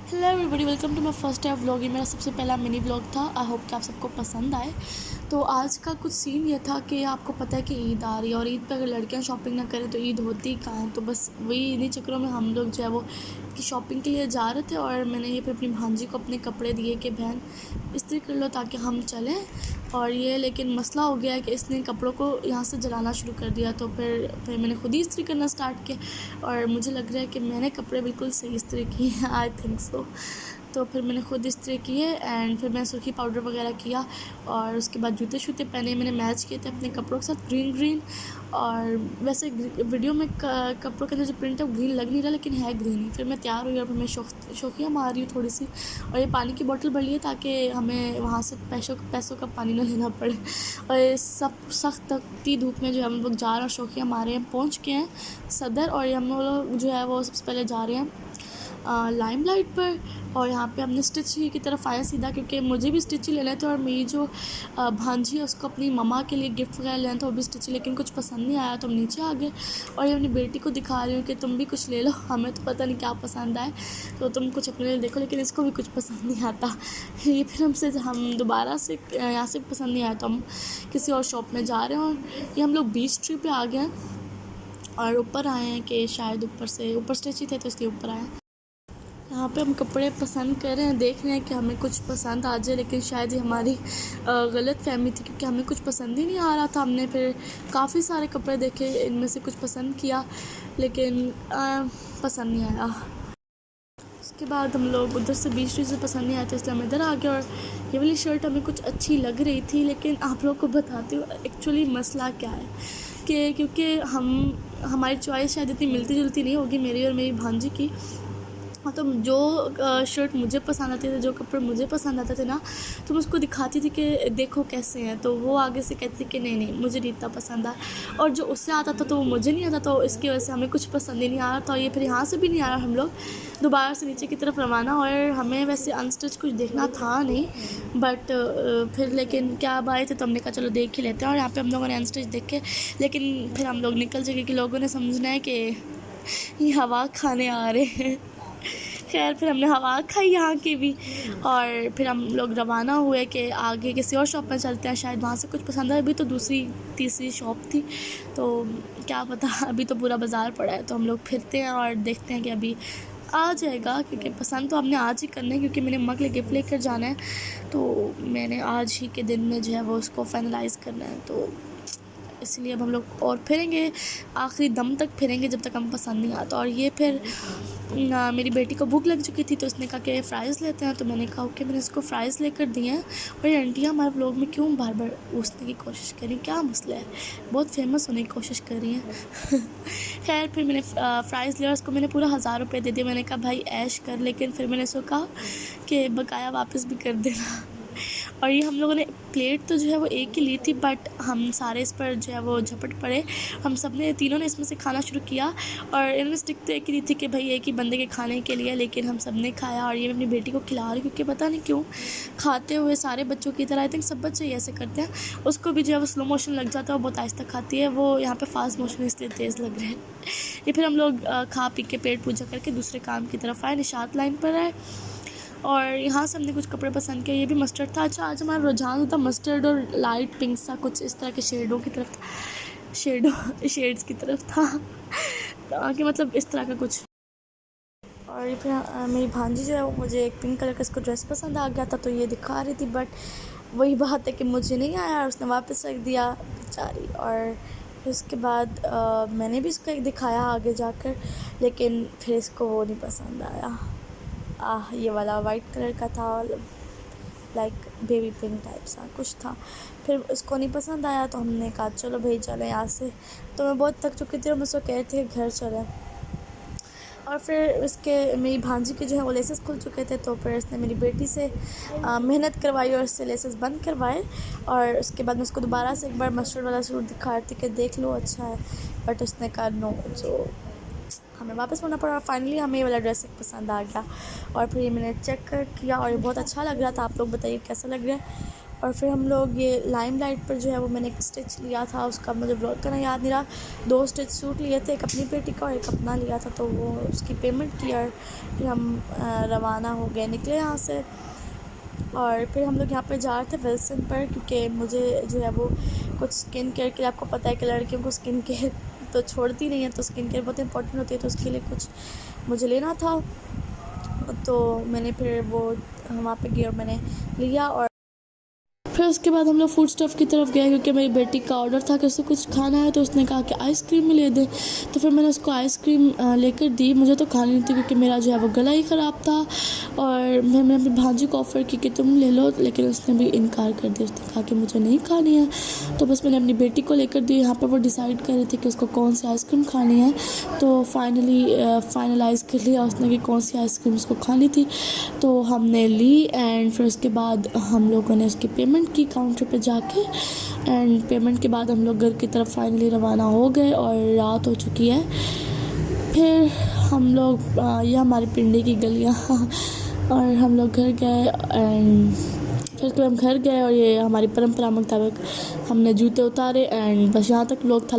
Hello everybody, welcome to my first day of vlog. ये मेरा सबसे पहला मिनी व्लॉग था। आई होप कि आप सबको पसंद आए। तो आज का कुछ सीन ये था कि आपको पता है कि ईद आ रही है और ईद पे अगर लड़कियां शॉपिंग ना करें तो ईद होती ही कहाँ है। तो बस वही इन्हीं चक्करों में हम लोग जो है वो की शॉपिंग के लिए जा रहे थे और मैंने ये फिर अपनी भांजी को अपने कपड़े दिए कि बहन इस्त्री कर लो ताकि हम चलें। और ये लेकिन मसला हो गया कि इसने कपड़ों को यहाँ से जलाना शुरू कर दिया। तो फिर मैंने खुद ही इस्त्री करना स्टार्ट किया और मुझे लग रहा है कि मैंने कपड़े बिल्कुल सही इस्त्री किए हैं। I think so. तो फिर मैंने खुद इस्त्री किए एंड फिर मैंने सुर्खी पाउडर वगैरह किया और उसके बाद जूते शूते पहने। मैंने मैच किए थे अपने कपड़ों के साथ ग्रीन ग्रीन। और वैसे वीडियो में कपड़ों के अंदर जो प्रिंट है वो ग्रीन लग नहीं रहा लेकिन है ग्रीन ही। फिर मैं तैयार हुई और फिर मैं शौकियाँ मार रही हूँ थोड़ी सी। और ये पानी की बोतल भर ली है ताकि हमें वहाँ से पैसों का पानी ना लेना पड़े। और ये सब सख्त तकती धूप में जो है हम लोग जा रहे हैं और शौकियाँ मारे हैं। पहुँच गए हैं सदर और हम लोग जो है वो सबसे पहले जा रहे हैं लाइमलाइट पर। और यहाँ पे हमने स्टिच की तरफ आया सीधा क्योंकि मुझे भी स्टिच ही लेना था और मेरी जो भांजी है उसको अपनी मम्मा के लिए गिफ्ट वगैरह लेना था वो भी स्टिच, लेकिन कुछ पसंद नहीं आया तो हम नीचे आ गए। और ये अपनी बेटी को दिखा रही हूँ कि तुम भी कुछ ले लो, हमें तो पता नहीं क्या पसंद आए तो तुम कुछ अपने लिए देखो, लेकिन इसको भी कुछ पसंद नहीं आता। ये फिर हम दोबारा से यहाँ से पसंद नहीं आया तो हम किसी और शॉप में जा रहे हैं। और ये हम लोग बीच ट्री पे आ गए हैं और ऊपर आए हैं कि शायद ऊपर स्टिच ही थे तो इसलिए ऊपर आए हैं। यहाँ पे हम कपड़े पसंद कर रहे हैं, देख रहे हैं कि हमें कुछ पसंद आ जाए, लेकिन शायद ये हमारी गलत फहमी थी क्योंकि हमें कुछ पसंद ही नहीं आ रहा था। हमने फिर काफ़ी सारे कपड़े देखे, इनमें से कुछ पसंद किया लेकिन पसंद नहीं आया। उसके बाद हम लोग उधर से बीच से पसंद नहीं आया तो इसलिए हम इधर आ गए। और ये वाली शर्ट हमें कुछ अच्छी लग रही थी लेकिन आप लोग को बताती हूँ एक्चुअली मसला क्या है कि क्योंकि हमारी चॉइस शायद इतनी मिलती जुलती नहीं होगी मेरी और मेरी भांजी की। तो जो शर्ट मुझे पसंद आती थी, जो कपड़े मुझे पसंद आते थे ना, तो मैं उसको दिखाती थी कि देखो कैसे हैं, तो वो आगे से कहती थी कि नहीं मुझे नहीं इतना पसंद आया। और जो उससे आता था तो वो मुझे नहीं आता, तो इसकी वजह से हमें कुछ पसंद ही नहीं आ रहा था। ये फिर यहाँ से भी नहीं आ रहा, हम लोग दोबारा से नीचे की तरफ रवाना। और हमें वैसे अनस्टिच कुछ देखना था नहीं बट फिर लेकिन क्या अब आए थे तो हमने कहा चलो देख ही लेते हैं। और यहाँ पर हम लोगों ने अनस्टिच देखे लेकिन फिर हम लोग निकल जाए क्योंकि लोगों ने समझना है कि ये हवा खाने आ रहे हैं। खैर फिर हमने हवा खाई यहाँ की भी और फिर हम लोग रवाना हुए कि आगे किसी और शॉप में चलते हैं, शायद वहाँ से कुछ पसंद आए। अभी तो दूसरी तीसरी शॉप थी तो क्या पता, अभी तो पूरा बाज़ार पड़ा है तो हम लोग फिरते हैं और देखते हैं कि अभी आ जाएगा क्योंकि पसंद तो हमने आज ही करना है क्योंकि मेरे मम्मा के लिए गिफ्ट लेकर जाना है। तो मैंने आज ही के दिन में जो है वो उसको फाइनलाइज़ करना है, तो इसलिए अब हम लोग और फिरेंगे, आखिरी दम तक फिरेंगे जब तक हमें पसंद नहीं आता। और ये फिर मेरी बेटी को भूख लग चुकी थी तो उसने कहा कि फ़्राइज़ लेते हैं, तो मैंने कहा ओके, मैंने इसको फ़्राइज़ लेकर दिए हैं। और ये आंटियाँ हमारे व्लॉग में क्यों बार बार पूछने की कोशिश करें, क्या मसला है, बहुत फेमस होने की कोशिश कर रही हैं। खैर फिर मैंने फ़्राइज़ लिया, उसको मैंने पूरा 1000 रुपये दे दिए। मैंने कहा भाई ऐश कर, लेकिन फिर मैंने उसको कहा कि बकाया वापस भी कर देना। और ये हम लोगों ने प्लेट तो जो है वो एक ही ली थी बट हम सारे इस पर जो है वो झपट पड़े। हम सब ने तीनों ने इसमें से खाना शुरू किया और इनमें स्टिक तो एक ही थी कि भाई एक ही बंदे के खाने के लिए, लेकिन हम सब ने खाया। और ये मैं अपनी बेटी को खिला रही क्योंकि पता नहीं क्यों खाते हुए सारे बच्चों की तरह, आई थिंक सब बच्चे ऐसे करते हैं, उसको भी जो है वो स्लो मोशन लग जाता है, वो बहुत आहिस्ता खाती है। वो यहाँ पर फास्ट मोशन इसलिए तेज़ लग रहे हैं। ये फिर हम लोग खा पी के पेट पूजा करके दूसरे काम की तरफ आए, निशात लाइन पर आए और यहाँ से हमने कुछ कपड़े पसंद किए। ये भी मस्टर्ड था। अच्छा आज हमारा रुझान था मस्टर्ड और लाइट पिंक सा, कुछ इस तरह के शेडों की तरफ था, शेड्स की तरफ था कि मतलब इस तरह का कुछ। और ये फिर मेरी भांजी जो है वो मुझे एक पिंक कलर का इसको ड्रेस पसंद आ गया था तो ये दिखा रही थी, बट वही बात है कि मुझे नहीं आया और उसने वापस रख दिया बेचारी। और उसके बाद मैंने भी इसको एक दिखाया आगे जाकर, लेकिन फिर इसको वो नहीं पसंद आया। ये वाला वाइट कलर का था, लाइक बेबी पिंक टाइप सा कुछ था। फिर उसको नहीं पसंद आया तो हमने कहा चलो भाई चले यहाँ से। तो मैं बहुत थक चुकी थी और मुझसे कह रही थी घर चले। और फिर उसके मेरी भांजी के जो है वो लेसेस खुल चुके थे तो फिर उसने मेरी बेटी से मेहनत करवाई और उससे लेसेस बंद करवाए। और उसके बाद मैं उसको दोबारा से एक बार मस्टर्ड वाला सूट दिखा रही थी कि देख लो अच्छा है, बट उसने कहा नो, तो हमें वापस होना पड़ा। फाइनली हमें ये वाला ड्रेस एक पसंद आ गया और फिर ये मैंने चेक किया और ये बहुत अच्छा लग रहा था। आप लोग बताइए कैसा लग रहा है। और फिर हम लोग ये लाइमलाइट पर जो है वो मैंने एक स्टिच लिया था, उसका मुझे व्लॉग करना याद नहीं रहा। 2 स्टिच सूट लिए थे, एक अपनी बेटी का और एक अपना लिया था, तो वो उसकी पेमेंट की और फिर हम रवाना हो गए, निकले यहाँ से। और फिर हम लोग यहाँ पे जा रहे थे विल्सन पर, क्योंकि मुझे जो है वो कुछ स्किन केयर के लिए, आपको पता है कि लड़कियों को स्किन केयर तो छोड़ती नहीं है, तो स्किन केयर बहुत इंपॉर्टेंट होती है, तो उसके लिए कुछ मुझे लेना था। तो मैंने फिर वो वहाँ पे गई और मैंने लिया। और फिर उसके बाद हम लोग फूड स्टफ़ की तरफ गए, क्योंकि मेरी बेटी का ऑर्डर था कि उसे कुछ खाना है, तो उसने कहा कि आइसक्रीम में ले दें। तो फिर मैंने उसको आइसक्रीम लेकर दी। मुझे तो खानी नहीं थी, क्योंकि मेरा जो है वो गला ही ख़राब था। और मैंने अपनी भांजी को ऑफ़र की कि तुम ले लो, लेकिन उसने भी इनकार कर दिया। उसने कहा कि मुझे नहीं खानी है। तो बस मैंने अपनी बेटी को लेकर दी। यहाँ पर वो डिसाइड कर रही थी कि उसको कौन सी आइसक्रीम खानी है, तो फाइनलाइज़ कर लिया उसने कि कौन सी आइसक्रीम उसको खानी थी। तो हमने ली एंड फिर उसके बाद हम लोगों ने उसकी पेमेंट की काउंटर पे जाके। एंड पेमेंट के बाद हम लोग घर की तरफ फाइनली रवाना हो गए और रात हो चुकी है। फिर हम लोग ये हमारी पिंडी की गलियाँ और हम लोग घर गए एंड फिर उसके बाद हम घर गए और ये हमारी परंपरा मुताबिक हमने जूते उतारे एंड बस यहाँ तक लोग था।